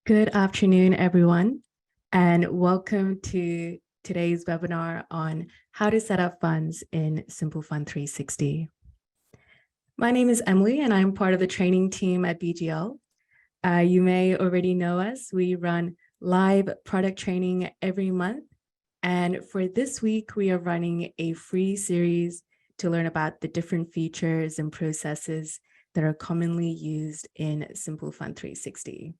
Good afternoon, everyone, and welcome to today's webinar on how to set up funds in Simple Fund 360. My name is Emily, and I'm part of the training team at BGL. You may already know us. We run live product training every month. And for this week, we are running a free series to learn about the different features and processes that are commonly used in Simple Fund 360.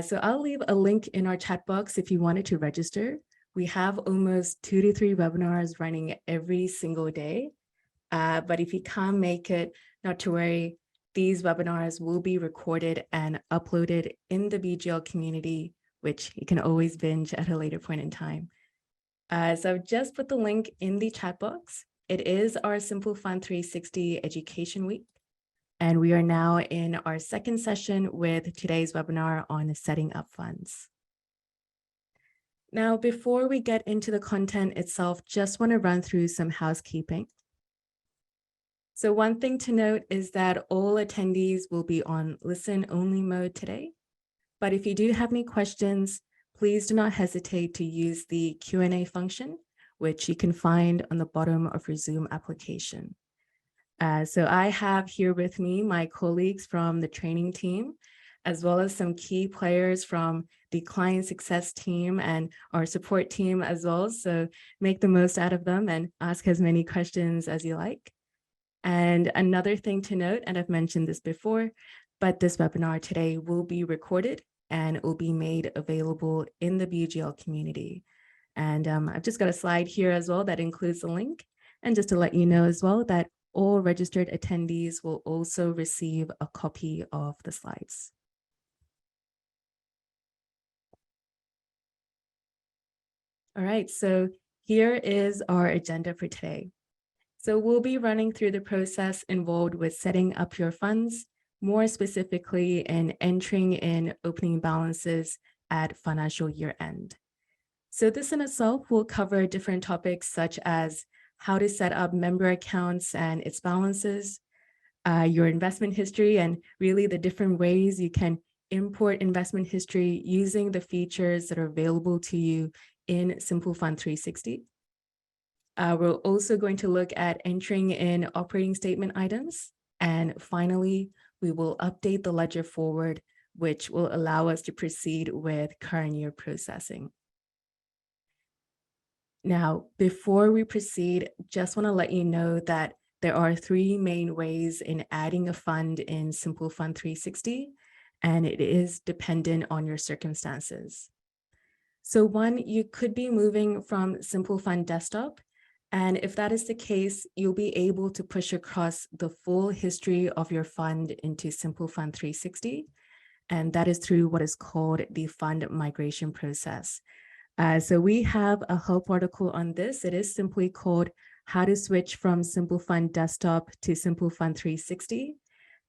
So I'll leave a link in our chat box if you wanted to register. We have almost 2 to 3 webinars running every single day. But if you can't make it, not to worry, these webinars will be recorded and uploaded in the BGL community, which you can always binge at a later point in time. So I've just put the link in the chat box. It is our Simple Fund 360 Education Week. And we are now in our second session with today's webinar on setting up funds. Now, before we get into the content itself, just want to run through some housekeeping. So one thing to note is that all attendees will be on listen-only mode today. But if you do have any questions, please do not hesitate to use the Q&A function, which you can find on the bottom of your Zoom application. So I have here with me my colleagues from the training team, as well as some key players from the client success team and our support team as well. So make the most out of them and ask as many questions as you like. And another thing to note, and I've mentioned this before, but this webinar today will be recorded and it will be made available in the BGL community. And I've just got a slide here as well that includes the link. And just to let you know as well that all registered attendees will also receive a copy of the slides. All right, so here is our agenda for today. So we'll be running through the process involved with setting up your funds, more specifically in entering in opening balances at financial year end. So this in itself will cover different topics such as how to set up member accounts and its balances, your investment history, and really the different ways you can import investment history using the features that are available to you in Simple Fund 360. We're also going to look at entering in operating statement items. And finally, we will update the ledger forward, which will allow us to proceed with current year processing. Now, before we proceed, just want to let you know that there are 3 main ways in adding a fund in Simple Fund 360, and it is dependent on your circumstances. So one, you could be moving from Simple Fund Desktop, and if that is the case, you'll be able to push across the full history of your fund into Simple Fund 360, and that is through what is called the fund migration process. So we have a help article on this. It is simply called How to Switch from Simple Fund Desktop to Simple Fund 360.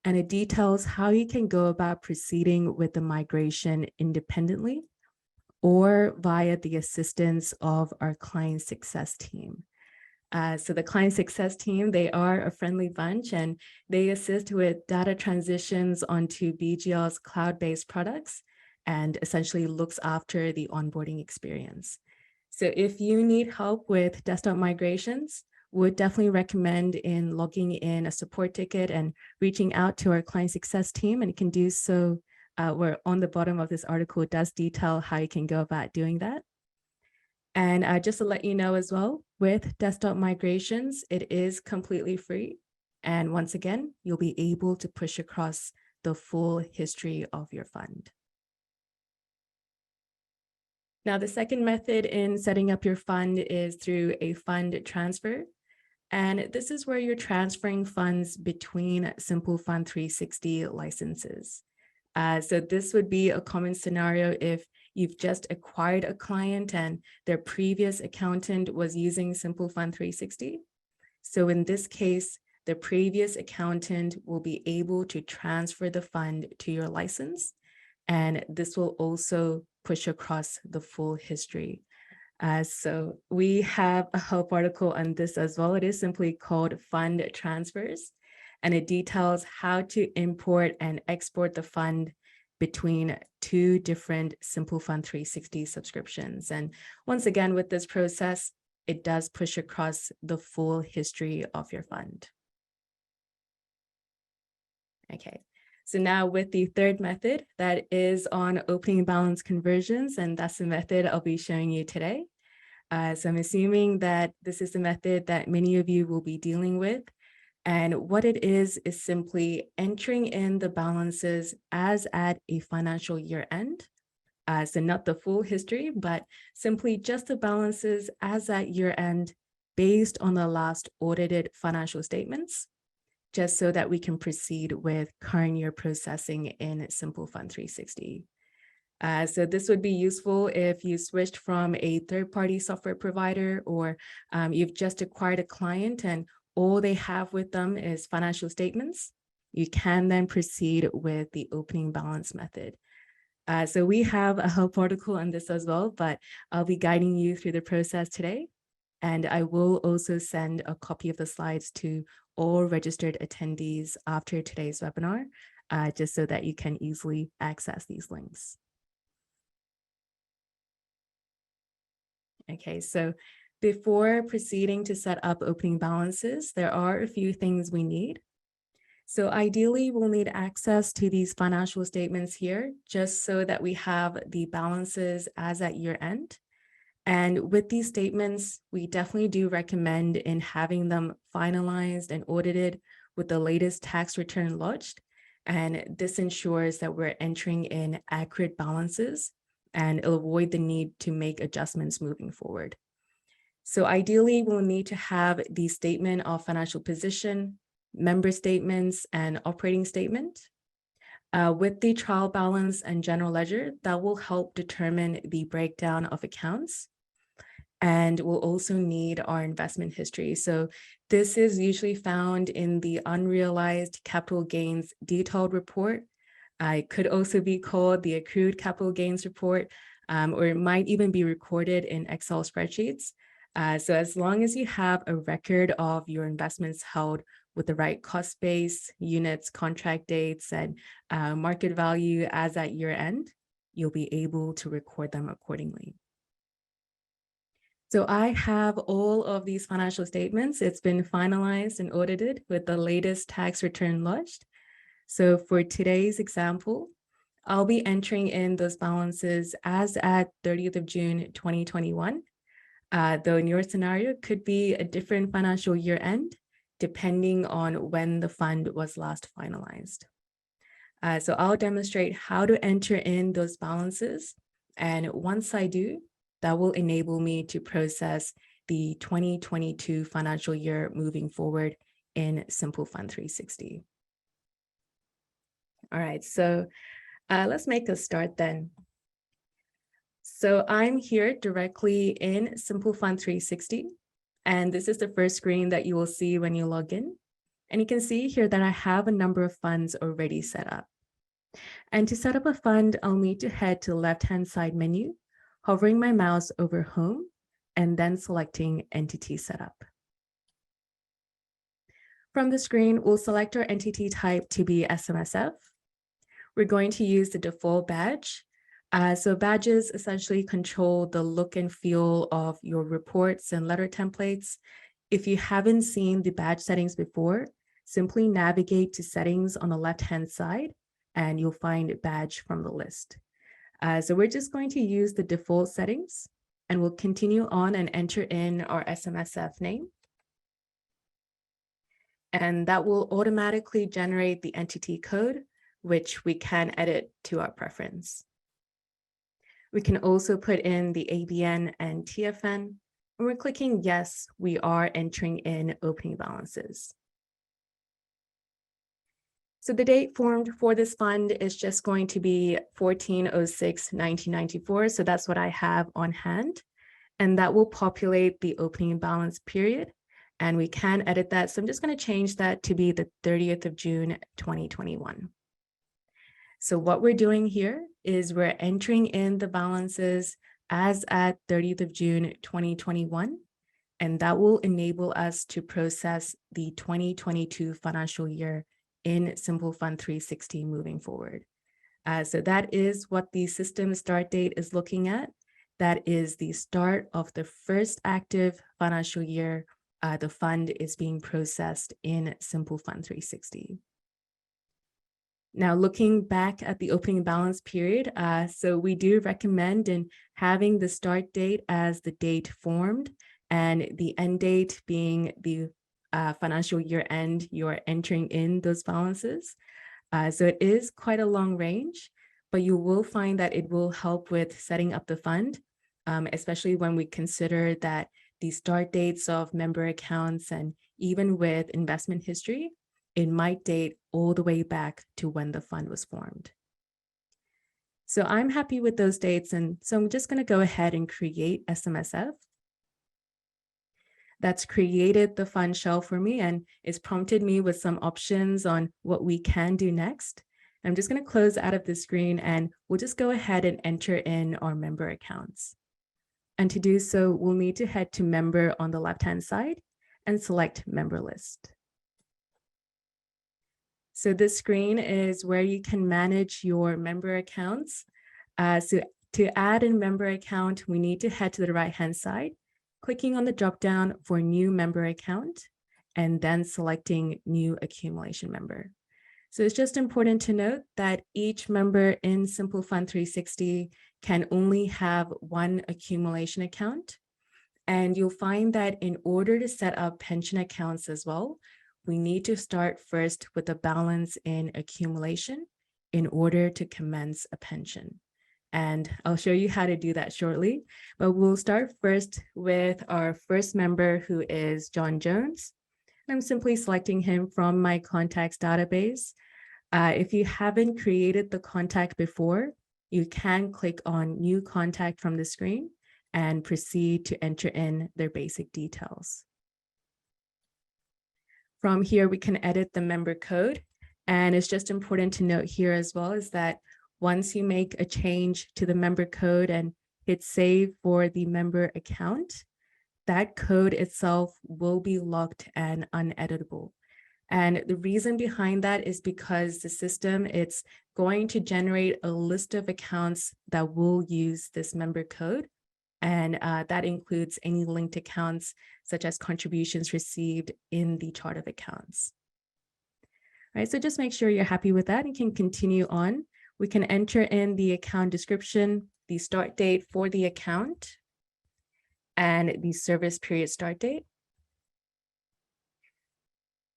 And it details how you can go about proceeding with the migration independently or via the assistance of our client success team. So the client success team, they are a friendly bunch and they assist with data transitions onto BGL's cloud-based products and essentially looks after the onboarding experience. So if you need help with desktop migrations, would definitely recommend in logging in a support ticket and reaching out to our client success team, and you can do so where on the bottom of this article it does detail how you can go about doing that. And just to let you know as well, with desktop migrations, it is completely free. And once again, you'll be able to push across the full history of your fund. Now, the second method in setting up your fund is through a fund transfer. And this is where you're transferring funds between Simple Fund 360 licenses. So this would be a common scenario if you've just acquired a client and their previous accountant was using Simple Fund 360. So in this case, the previous accountant will be able to transfer the fund to your license. And this will also push across the full history. So we have a help article on this as well. It is simply called Fund Transfers, and it details how to import and export the fund between two different Simple Fund 360 subscriptions. And once again, with this process, it does push across the full history of your fund. Okay, so now with the third method, that is on opening balance conversions, and that's the method I'll be showing you today. So I'm assuming that this is the method that many of you will be dealing with. And what it is simply entering in the balances as at a financial year end. So not the full history, but simply just the balances as at year end based on the last audited financial statements, just so that we can proceed with current year processing in Simple Fund 360. So this would be useful if you switched from a third-party software provider, or you've just acquired a client and all they have with them is financial statements. You can then proceed with the opening balance method. So we have a help article on this as well, but I'll be guiding you through the process today. And I will also send a copy of the slides to all registered attendees after today's webinar, just so that you can easily access these links. Okay, so before proceeding to set up opening balances, there are a few things we need. So ideally, we'll need access to these financial statements here, just so that we have the balances as at year end. And with these statements, we definitely do recommend in having them finalized and audited with the latest tax return lodged. And this ensures that we're entering in accurate balances, and it'll avoid the need to make adjustments moving forward. So ideally, we'll need to have the statement of financial position, member statements, and operating statement. With the trial balance and general ledger, that will help determine the breakdown of accounts. And we'll also need our investment history. So this is usually found in the unrealized capital gains detailed report. It could also be called the accrued capital gains report, or it might even be recorded in Excel spreadsheets. So as long as you have a record of your investments held with the right cost base, units, contract dates, and market value as at year end, you'll be able to record them accordingly. So I have all of these financial statements. It's been finalized and audited with the latest tax return lodged. So for today's example, I'll be entering in those balances as at 30th of June, 2021. Though in your scenario, it could be a different financial year end, depending on when the fund was last finalized. So I'll demonstrate how to enter in those balances. And once I do, that will enable me to process the 2022 financial year moving forward in Simple Fund 360. All right, so let's make a start then. So I'm here directly in Simple Fund 360, and this is the first screen that you will see when you log in. And you can see here that I have a number of funds already set up. And to set up a fund, I'll need to head to the left-hand side menu, hovering my mouse over Home, and then selecting Entity Setup. From the screen, we'll select our entity type to be SMSF. We're going to use the default badge. So badges essentially control the look and feel of your reports and letter templates. If you haven't seen the badge settings before, simply navigate to settings on the left-hand side, and you'll find badge from the list. So we're just going to use the default settings, and we'll continue on and enter in our SMSF name. And that will automatically generate the entity code, which we can edit to our preference. We can also put in the ABN and TFN. When we're clicking yes, we are entering in opening balances. So the date formed for this fund is just going to be 14/06/1994. So that's what I have on hand. And that will populate the opening balance period. And we can edit that. So I'm just going to change that to be the 30th of June, 2021. So what we're doing here is we're entering in the balances as at 30th of June, 2021. And that will enable us to process the 2022 financial year in Simple Fund 360 moving forward. So that is what the system start date is looking at. That is the start of the first active financial year the fund is being processed in Simple Fund 360. Now, looking back at the opening balance period, so we do recommend in having the start date as the date formed and the end date being the financial year end you're entering in those balances. So it is quite a long range, but you will find that it will help with setting up the fund, especially when we consider that the start dates of member accounts and even with investment history, it might date all the way back to when the fund was formed. So I'm happy with those dates. And so I'm just going to go ahead and create SMSF. That's created the fund shell for me and it's prompted me with some options on what we can do next. I'm just going to close out of the screen and we'll just go ahead and enter in our member accounts. And to do so, we'll need to head to member on the left-hand side and select member list. So this screen is where you can manage your member accounts. So to add a member account, we need to head to the right-hand side, clicking on the drop-down for new member account, and then selecting new accumulation member. So it's just important to note that each member in Simple Fund 360 can only have one accumulation account. And you'll find that in order to set up pension accounts as well, we need to start first with a balance in accumulation in order to commence a pension. And I'll show you how to do that shortly, but we'll start first with our first member who is John Jones. I'm simply selecting him from my contacts database. If you haven't created the contact before, you can click on New Contact from the screen and proceed to enter in their basic details. From here, we can edit the member code. And it's just important to note here as well is that once you make a change to the member code and hit save for the member account, that code itself will be locked and uneditable. And the reason behind that is because the system, it's going to generate a list of accounts that will use this member code. And that includes any linked accounts, such as contributions received in the chart of accounts. All right, so just make sure you're happy with that and can continue on. We can enter in the account description, the start date for the account, and the service period start date.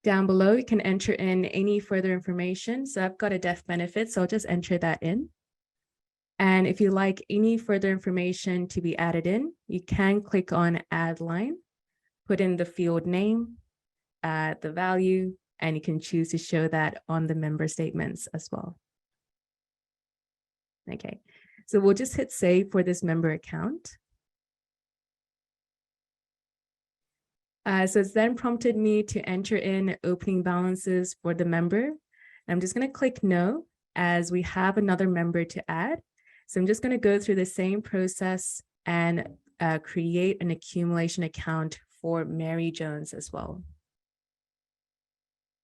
Down below, you can enter in any further information. So I've got a death benefit, so I'll just enter that in. And if you like any further information to be added in, you can click on Add Line, put in the field name, the value, and you can choose to show that on the member statements as well. Okay, so we'll just hit save for this member account. So it's then prompted me to enter in opening balances for the member. I'm just going to click no as we have another member to add. So I'm just going to go through the same process and create an accumulation account for Mary Jones as well.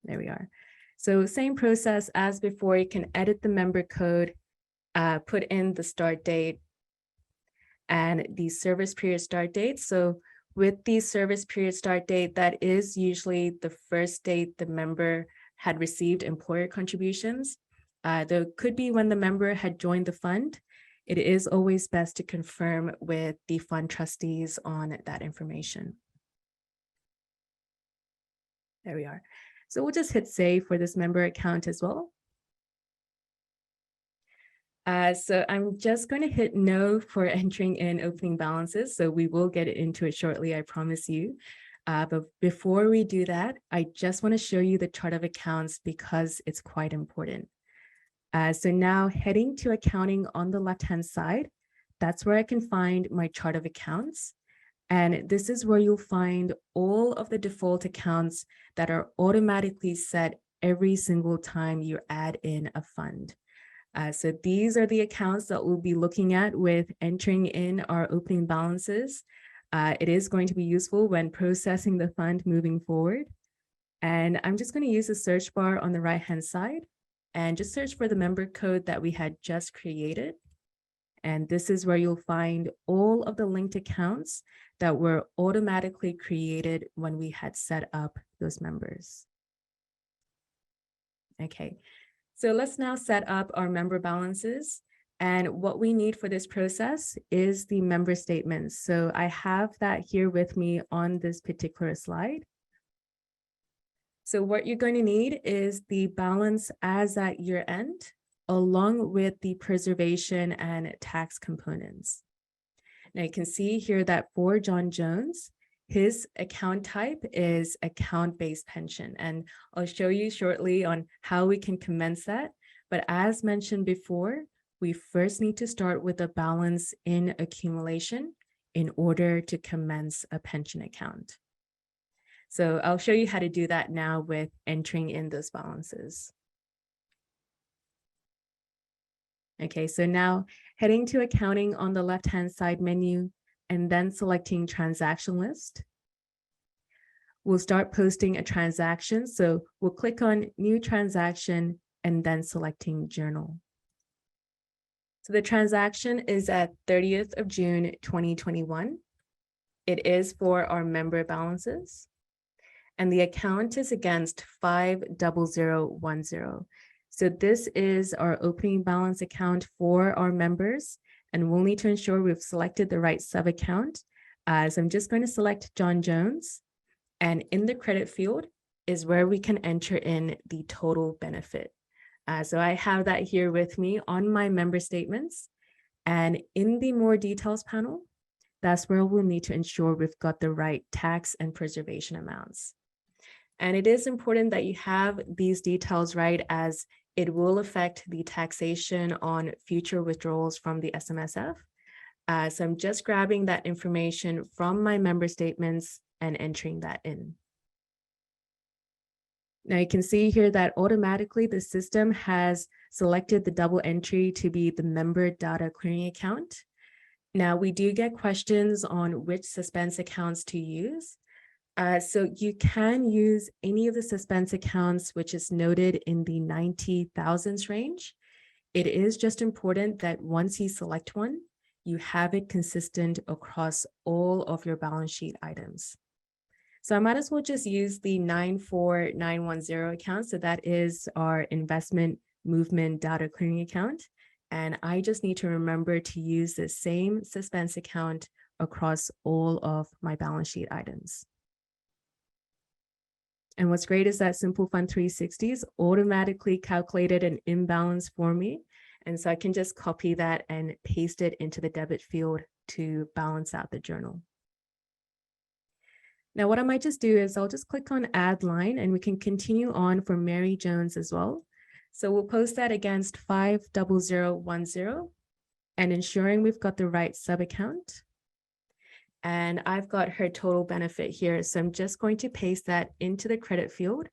There we are. So same process as before, you can edit the member code, put in the start date and the service period start date. So with the service period start date, that is usually the first date the member had received employer contributions. There could be when the member had joined the fund. It is always best to confirm with the fund trustees on that information. There we are. So we'll just hit save for this member account as well. So I'm just going to hit no for entering in opening balances. So we will get into it shortly, I promise you. But before we do that, I just want to show you the chart of accounts because it's quite important. So now heading to accounting on the left-hand side, that's where I can find my chart of accounts. And this is where you'll find all of the default accounts that are automatically set every single time you add in a fund. So these are the accounts that we'll be looking at with entering in our opening balances. It is going to be useful when processing the fund moving forward. And I'm just going to use the search bar on the right-hand side and just search for the member code that we had just created. And this is where you'll find all of the linked accounts that were automatically created when we had set up those members. Okay, so let's now set up our member balances. And what we need for this process is the member statements. So I have that here with me on this particular slide. So what you're going to need is the balance as at year end, along with the preservation and tax components. Now you can see here that for John Jones, his account type is account-based pension, and I'll show you shortly on how we can commence that. But as mentioned before, we first need to start with a balance in accumulation in order to commence a pension account. So I'll show you how to do that now with entering in those balances. Okay, so now heading to accounting on the left-hand side menu and then selecting transaction list. We'll start posting a transaction. So we'll click on new transaction and then selecting journal. So the transaction is at 30th of June, 2021. It is for our member balances. And the account is against 50010. So this is our opening balance account for our members, and we'll need to ensure we've selected the right sub account. So I'm just going to select John Jones, and in the credit field is where we can enter in the total benefit. So I have that here with me on my member statements, and in the more details panel, that's where we'll need to ensure we've got the right tax and preservation amounts. And it is important that you have these details right, as it will affect the taxation on future withdrawals from the SMSF. So I'm just grabbing that information from my member statements and entering that in. Now you can see here that automatically the system has selected the double entry to be the member data clearing account. Now we do get questions on which suspense accounts to use. So you can use any of the suspense accounts, which is noted in the 90,000s range. It is just important that once you select one, you have it consistent across all of your balance sheet items. So I might as well just use the 94910 account. So that is our investment movement data clearing account. And I just need to remember to use the same suspense account across all of my balance sheet items. And what's great is that Simple Fund 360s automatically calculated an imbalance for me. And so I can just copy that and paste it into the debit field to balance out the journal. Now, what I might just do is I'll just click on add line, and we can continue on for Mary Jones as well. So we'll post that against 50010 and ensuring we've got the right sub account. And I've got her total benefit here. So I'm just going to paste that into the credit field,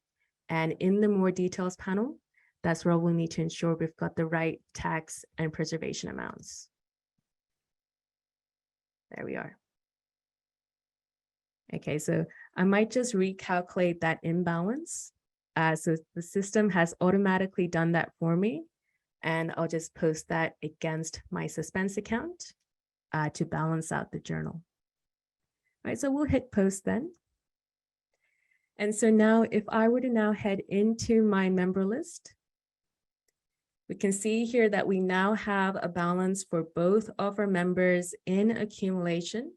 and in the more details panel, that's where we'll need to ensure we've got the right tax and preservation amounts. There we are. Okay, so I might just recalculate that imbalance. So the system has automatically done that for me, and I'll just post that against my suspense account to balance out the journal. All right, so we'll hit post then. And so now if I were to now head into my member list, we can see here that we now have a balance for both of our members in accumulation.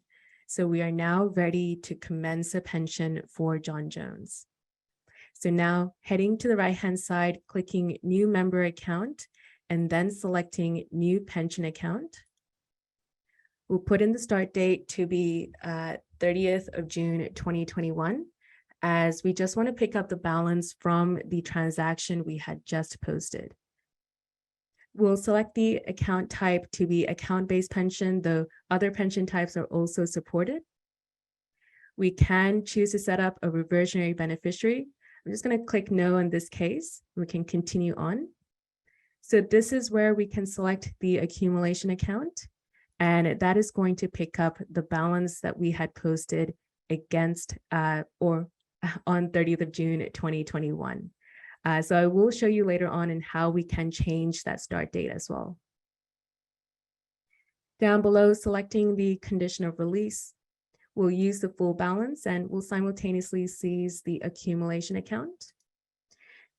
So we are now ready to commence a pension for John Jones. So now heading to the right-hand side, clicking new member account, and then selecting new pension account. We'll put in the start date to be 30th of June, 2021, as we just want to pick up the balance from the transaction we had just posted. We'll select the account type to be account-based pension, though other pension types are also supported. We can choose to set up a reversionary beneficiary. I'm just going to click no in this case. We can continue on. So this is where we can select the accumulation account, and that is going to pick up the balance that we had posted against or on 30th of June, 2021. So I will show you later on in how we can change that start date as well. Down below, selecting the condition of release, we'll use the full balance and we'll simultaneously seize the accumulation account.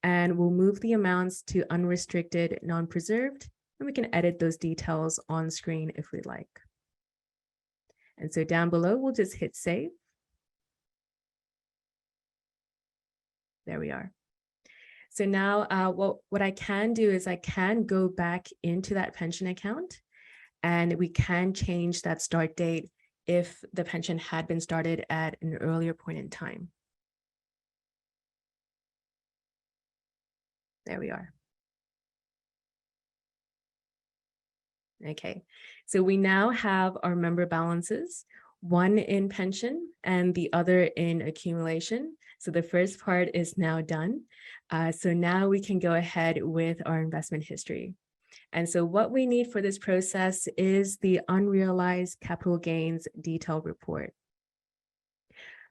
And we'll move the amounts to unrestricted, non-preserved, and we can edit those details on screen if we'd like. And so down below, we'll just hit save. There we are. So now what I can do is I can go back into that pension account and we can change that start date if the pension had been started at an earlier point in time. There we are. Okay, so we now have our member balances, one in pension and the other in accumulation. So the first part is now done. So now we can go ahead with our investment history. And so what we need for this process is the unrealized capital gains detailed report.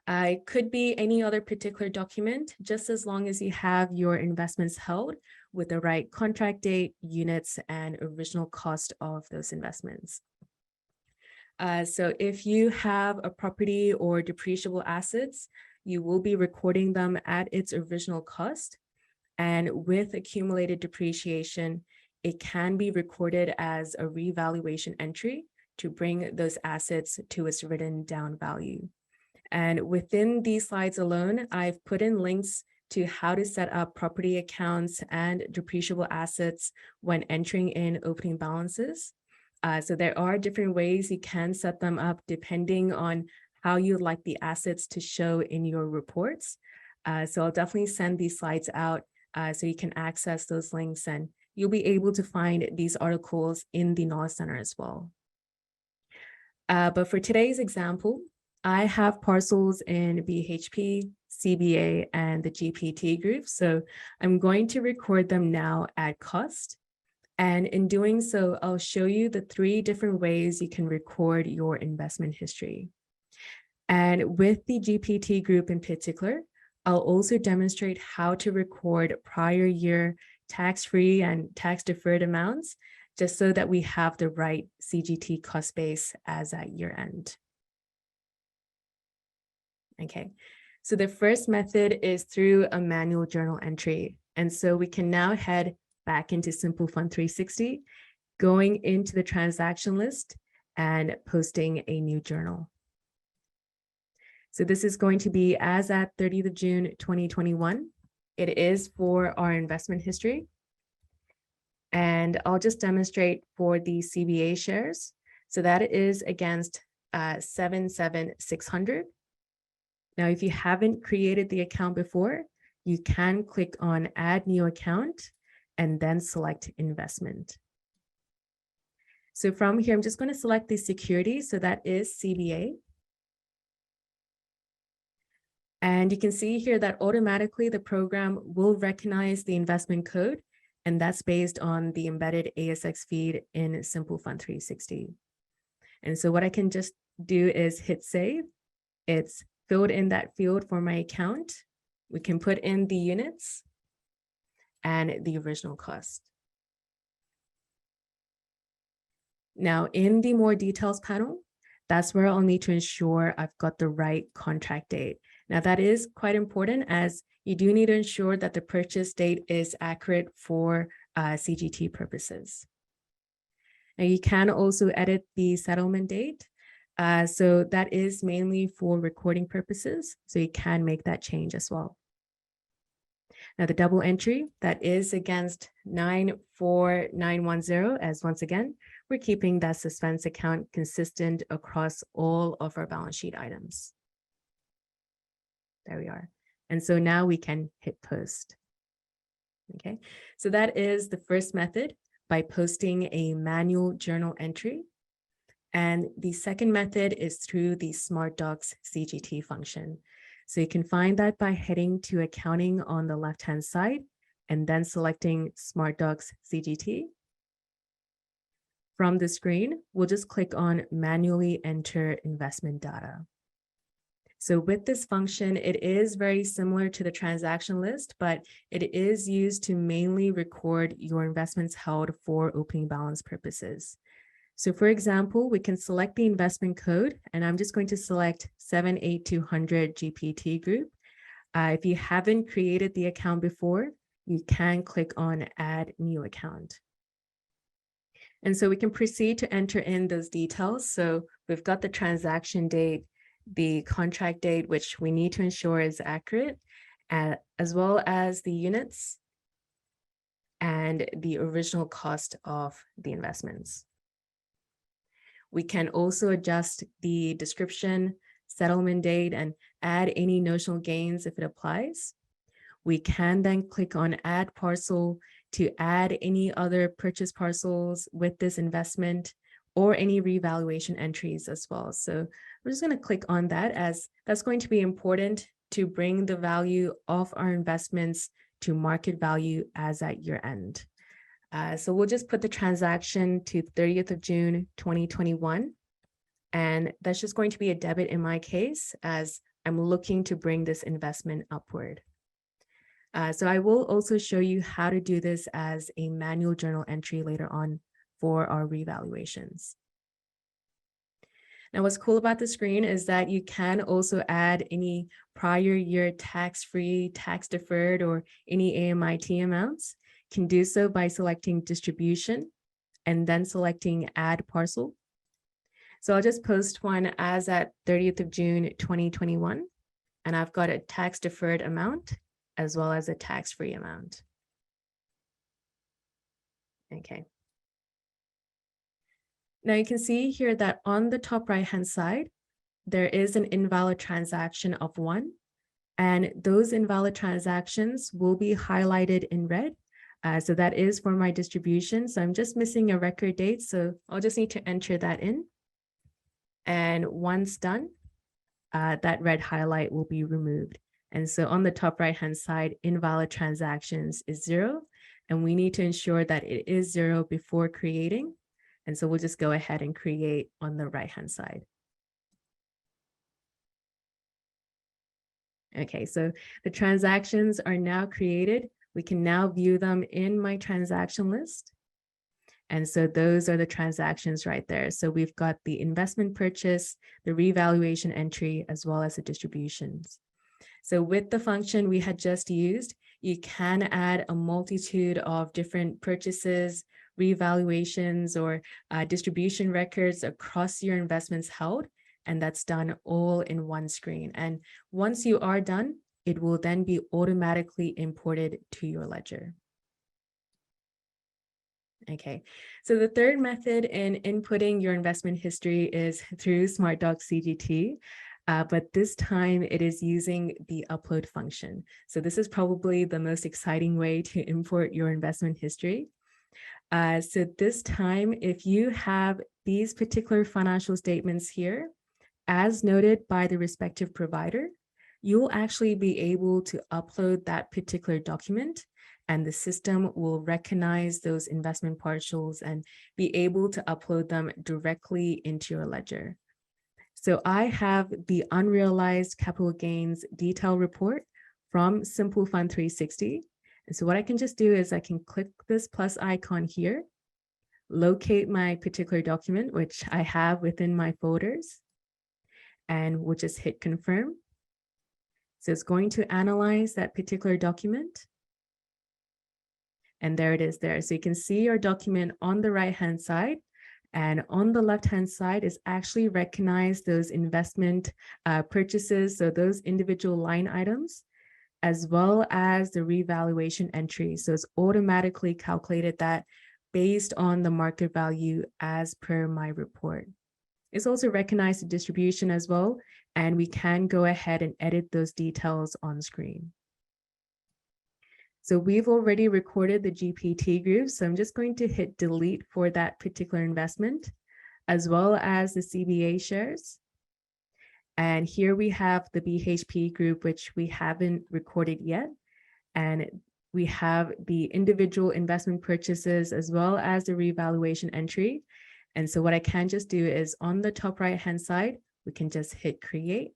It could be any other particular document, just as long as you have your investments held with the right contract date, units, and original cost of those investments. So if you have a property or depreciable assets, you will be recording them at its original cost. And with accumulated depreciation, it can be recorded as a revaluation entry to bring those assets to its written down value. And within these slides alone, I've put in links to how to set up property accounts and depreciable assets when entering in opening balances. So there are different ways you can set them up depending on how you'd like the assets to show in your reports. So I'll definitely send these slides out so you can access those links and you'll be able to find these articles in the Knowledge Center as well. But for today's example, I have parcels in BHP, CBA, and the GPT group. So I'm going to record them now at cost. And in doing so, I'll show you the 3 different ways you can record your investment history. And with the GPT group in particular, I'll also demonstrate how to record prior year tax-free and tax-deferred amounts, just so that we have the right CGT cost base as at year end. Okay, so the first method is through a manual journal entry. And so we can now head back into Simple Fund 360, going into the transaction list and posting a new journal. So this is going to be as at 30th of June, 2021. It is for our investment history. And I'll just demonstrate for the CBA shares. So that is against 77600. Now, if you haven't created the account before, you can click on Add New Account and then select Investment. So from here, I'm just going to select the security. So that is CBA. And you can see here that automatically the program will recognize the investment code, and that's based on the embedded ASX feed in Simple Fund 360. And so what I can just do is hit save. It's filled in that field for my account. We can put in the units and the original cost. Now in the more details panel, that's where I'll need to ensure I've got the right contract date. Now that is quite important, as you do need to ensure that the purchase date is accurate for CGT purposes. Now you can also edit the settlement date. So that is mainly for recording purposes. So you can make that change as well. Now the double entry, that is against 94910, as once again, we're keeping that suspense account consistent across all of our balance sheet items. There we are. And so now we can hit post. Okay, so that is the first method, by posting a manual journal entry. And the second method is through the SmartDocs CGT function. So you can find that by heading to accounting on the left-hand side and then selecting SmartDocs CGT. From the screen, we'll just click on manually enter investment data. So with this function, it is very similar to the transaction list, but it is used to mainly record your investments held for opening balance purposes. So for example, we can select the investment code, and I'm just going to select 78200 GPT group. If you haven't created the account before, you can click on Add New Account. And so we can proceed to enter in those details. So we've got the transaction date, the contract date, which we need to ensure is accurate, as well as the units and the original cost of the investments. We can also adjust the description, settlement date, and add any notional gains if it applies. We can then click on Add Parcel to add any other purchase parcels with this investment or any revaluation entries as well. So we're just going to click on that, as that's going to be important to bring the value of our investments to market value as at year end. So we'll just put the transaction to 30th of June, 2021. And that's just going to be a debit in my case, as I'm looking to bring this investment upward. So I will also show you how to do this as a manual journal entry later on for our revaluations. Now, what's cool about the screen is that you can also add any prior year tax-free, tax-deferred, or any AMIT amounts. You can do so by selecting distribution and then selecting add parcel. So I'll just post one as at 30th of June, 2021, and I've got a tax-deferred amount as well as a tax-free amount. Okay. Now you can see here that on the top right-hand side, there is an invalid transaction of 1, and those invalid transactions will be highlighted in red. So that is for my distribution. So I'm just missing a record date, so I'll just need to enter that in. And once done, that red highlight will be removed. And so on the top right-hand side, invalid transactions is 0, and we need to ensure that it is 0 before creating. And so we'll just go ahead and create on the right-hand side. Okay, so the transactions are now created. We can now view them in my transaction list. And so those are the transactions right there. So we've got the investment purchase, the revaluation entry, as well as the distributions. So with the function we had just used, you can add a multitude of different purchases, revaluations, or distribution records across your investments held, and that's done all in one screen. And once you are done, it will then be automatically imported to your ledger. Okay, so the third method in inputting your investment history is through SmartDocs CDT. But this time it is using the upload function. So this is probably the most exciting way to import your investment history. So this time, if you have these particular financial statements here, as noted by the respective provider, you'll actually be able to upload that particular document, and the system will recognize those investment partials and be able to upload them directly into your ledger. So I have the unrealized capital gains detail report from Simple Fund 360. And so what I can just do is I can click this plus icon here, locate my particular document, which I have within my folders, and we'll just hit confirm. So it's going to analyze that particular document. And there it is there. So you can see your document on the right-hand side. And on the left-hand side is actually recognize those investment purchases, so those individual line items, as well as the revaluation entry. So it's automatically calculated that based on the market value as per my report. It's also recognized the distribution as well, and we can go ahead and edit those details on screen. So we've already recorded the GPT group, so I'm just going to hit delete for that particular investment, as well as the CBA shares. And here we have the BHP group, which we haven't recorded yet. And we have the individual investment purchases, as well as the revaluation entry. And so what I can just do is on the top right-hand side, we can just hit create.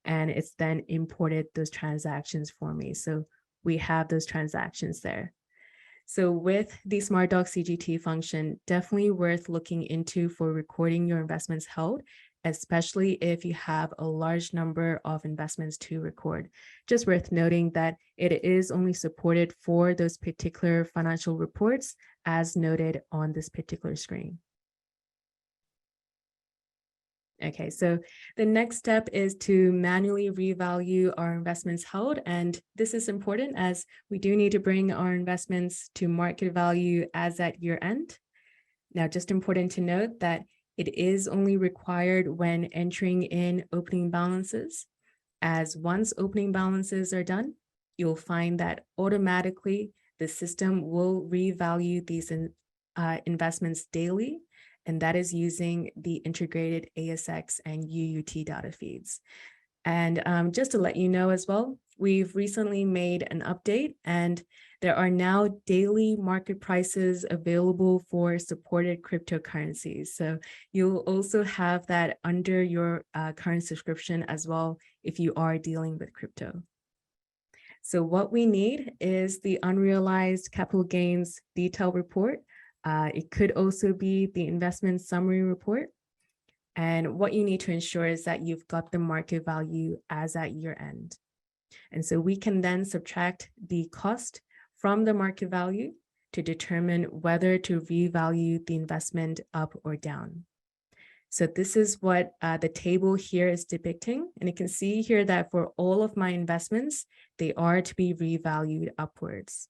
and it's then imported those transactions for me. So we have those transactions there. So with the SmartDocs CDT function, definitely worth looking into for recording your investments held, especially if you have a large number of investments to record. Just worth noting that it is only supported for those particular financial reports as noted on this particular screen. Okay, so the next step is to manually revalue our investments held. And this is important as we do need to bring our investments to market value as at year end. Now, just important to note that it is only required when entering in opening balances, as once opening balances are done, you'll find that automatically the system will revalue these investments daily, and that is using the integrated ASX and UUT data feeds. And just to let you know as well, we've recently made an update and there are now daily market prices available for supported cryptocurrencies. So you'll also have that under your current subscription as well if you are dealing with crypto. So what we need is the unrealized capital gains detail report. It could also be the investment summary report. And what you need to ensure is that you've got the market value as at year end. And so we can then subtract the cost from the market value to determine whether to revalue the investment up or down. So this is what the table here is depicting. And you can see here that for all of my investments, they are to be revalued upwards.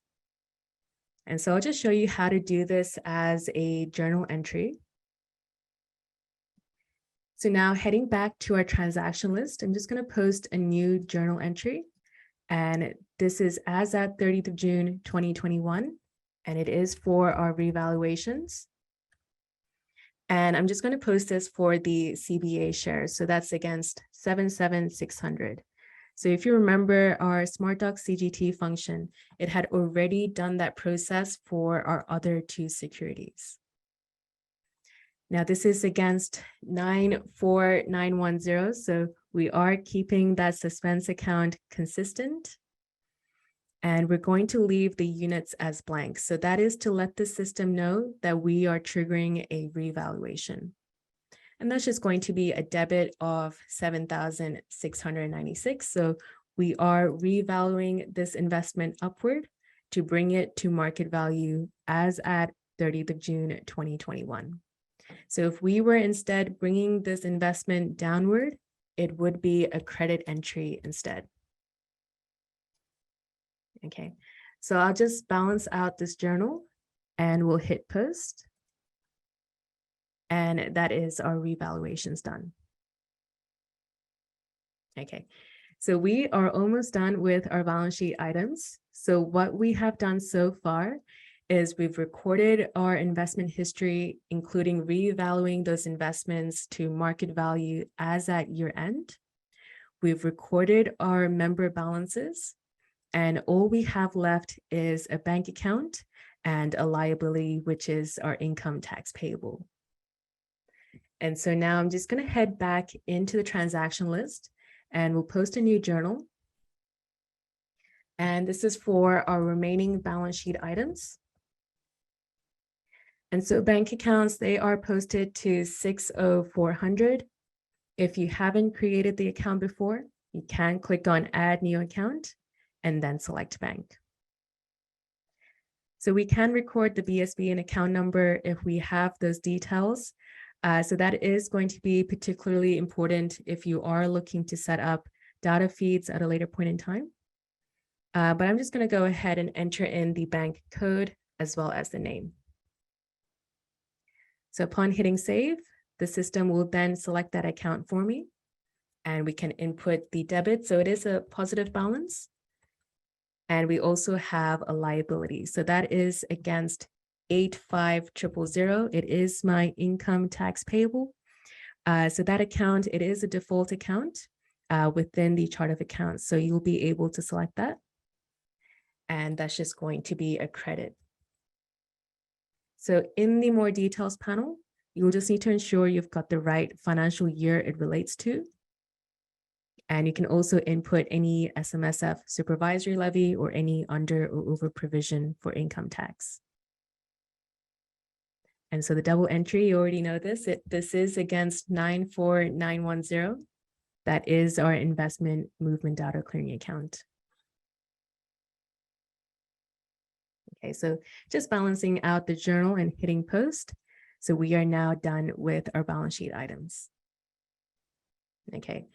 And so I'll just show you how to do this as a journal entry. So now heading back to our transaction list, I'm just going to post a new journal entry. And this is as at 30th of June, 2021. And it is for our revaluations. And I'm just going to post this for the CBA shares. So that's against 77,600. So if you remember our SmartDocs CDT function, it had already done that process for our other two securities. Now this is against 94910. So we are keeping that suspense account consistent. And we're going to leave the units as blank. So that is to let the system know that we are triggering a revaluation. And that's just going to be a debit of 7,696. So we are revaluing this investment upward to bring it to market value as at 30th of June, 2021. So if we were instead bringing this investment downward, it would be a credit entry instead. Okay, so I'll just balance out this journal and we'll hit post. And that is our revaluations done. Okay, so we are almost done with our balance sheet items. So what we have done so far is we've recorded our investment history, including revaluing those investments to market value as at year end. We've recorded our member balances, and all we have left is a bank account and a liability, which is our income tax payable. And so now I'm just going to head back into the transaction list and we'll post a new journal. And this is for our remaining balance sheet items. And so bank accounts, they are posted to 60400. If you haven't created the account before, you can click on add new account and then select bank. So we can record the BSB and account number if we have those details. So that is going to be particularly important if you are looking to set up data feeds at a later point in time. But I'm just going to go ahead and enter in the bank code as well as the name. So upon hitting save, the system will then select that account for me and we can input the debit. So it is a positive balance. And we also have a liability. So that is against 85,000. It is my income tax payable. So that account, it is a default account within the chart of accounts. So you'll be able to select that. And that's just going to be a credit. So in the more details panel, you'll just need to ensure you've got the right financial year it relates to. And you can also input any SMSF supervisory levy or any under or over provision for income tax. And so the double entry, you already know this, this is against 94910. That is our investment movement data clearing account. Okay, so just balancing out the journal and hitting post. So we are now done with our balance sheet items. Okay,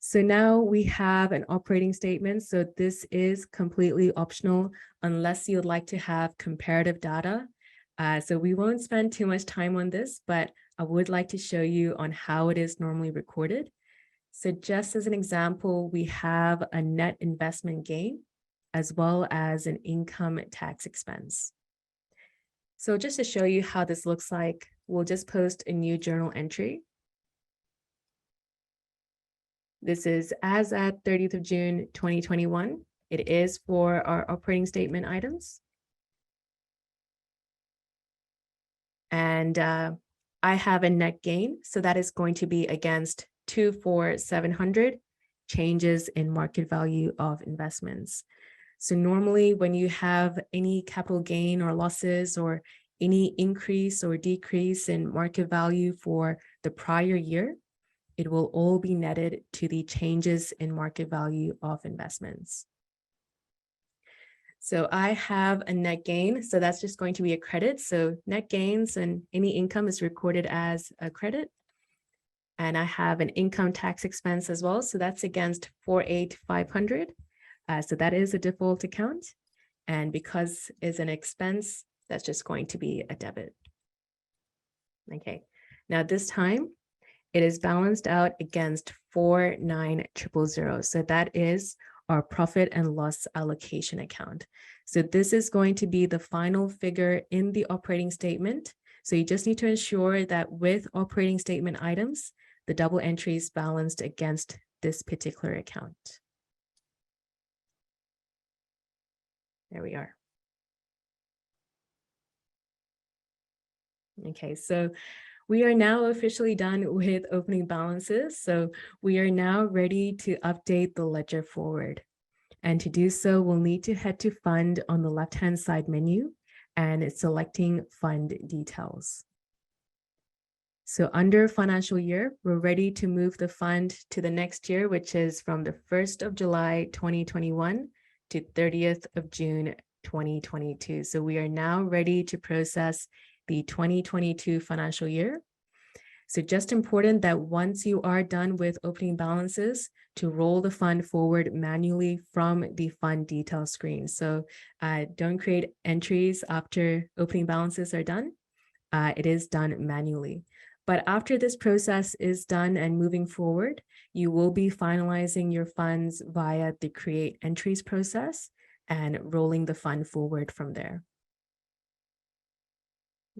so now we have an operating statement. So this is completely optional unless you would like to have comparative data. So we won't spend too much time on this, but I would like to show you on how it is normally recorded. So just as an example, we have a net investment gain as well as an income tax expense. So just to show you how this looks like, we'll just post a new journal entry. This is as at 30th of June, 2021. It is for our operating statement items. And I have a net gain, so that is going to be against 24700 changes in market value of investments. So normally when you have any capital gain or losses or any increase or decrease in market value for the prior year, it will all be netted to the changes in market value of investments. So I have a net gain, so that's just going to be a credit. So net gains and any income is recorded as a credit. And I have an income tax expense as well. So that's against 48500. So that is a default account. And because it's an expense, that's just going to be a debit. Okay, now this time it is balanced out against 49000. So that is our profit and loss allocation account. So this is going to be the final figure in the operating statement. So you just need to ensure that with operating statement items, the double entry is balanced against this particular account. There we are. Okay, so we are now officially done with opening balances. So we are now ready to update the ledger forward. And to do so, we'll need to head to fund on the left-hand side menu and selecting fund details. So under financial year, we're ready to move the fund to the next year, which is from the 1st of July, 2021 to 30th of June, 2022. So we are now ready to process the 2022 financial year. So just important that once you are done with opening balances, to roll the fund forward manually from the fund details screen. So don't create entries after opening balances are done. It is done manually. But after this process is done and moving forward, you will be finalizing your funds via the create entries process and rolling the fund forward from there.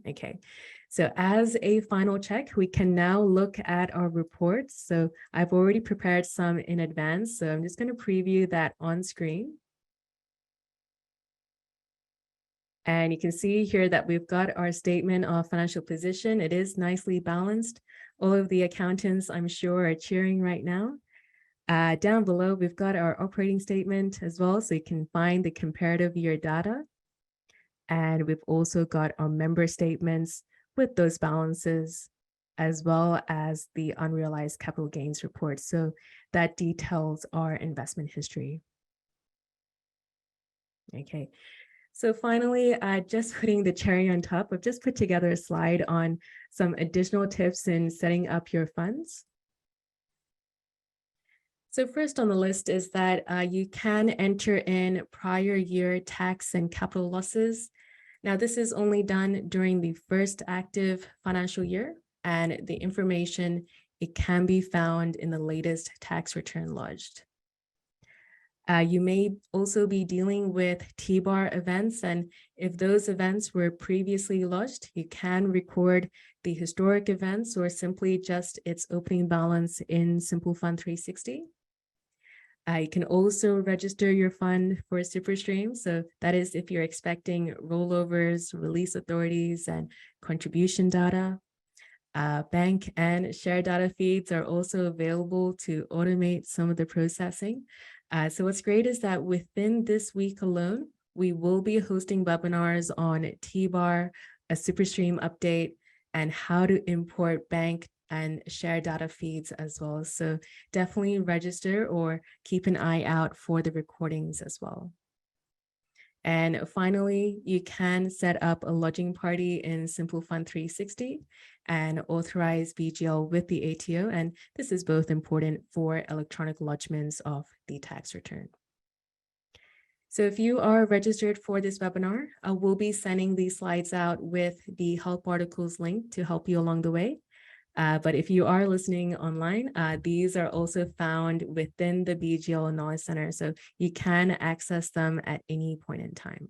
Okay, so as a final check, we can now look at our reports. So I've already prepared some in advance, so I'm just going to preview that on screen. And you can see here that we've got our statement of financial position. It is nicely balanced. All of the accountants, I'm sure, are cheering right now. Down below, we've got our operating statement as well, so you can find the comparative year data. And we've also got our member statements with those balances, as well as the unrealized capital gains report. So that details our investment history. Okay. So finally, just putting the cherry on top, I've just put together a slide on some additional tips in setting up your funds. So first on the list is that you can enter in prior year tax and capital losses. Now, this is only done during the first active financial year, and the information, it can be found in the latest tax return lodged. You may also be dealing with T-bar events, and if those events were previously lodged, you can record the historic events or simply just its opening balance in Simple Fund 360. You can also register your fund for SuperStream. So that is if you're expecting rollovers, release authorities, and contribution data. Bank and share data feeds are also available to automate some of the processing. So what's great is that within this week alone, we will be hosting webinars on T-bar, a SuperStream update, and how to import bank and share data feeds as well. So definitely register or keep an eye out for the recordings as well. And finally, you can set up a lodging party in Simple Fund 360 and authorize BGL with the ATO. And this is both important for electronic lodgements of the tax return. So if you are registered for this webinar, I will be sending these slides out with the help articles link to help you along the way. But if you are listening online, these are also found within the BGL Knowledge Center, so you can access them at any point in time.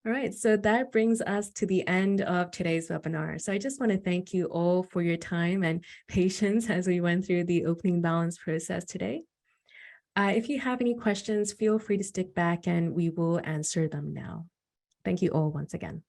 All right, so that brings us to the end of today's webinar. So I just want to thank you all for your time and patience as we went through the opening balance process today. If you have any questions, feel free to stick back and we will answer them now. Thank you all once again.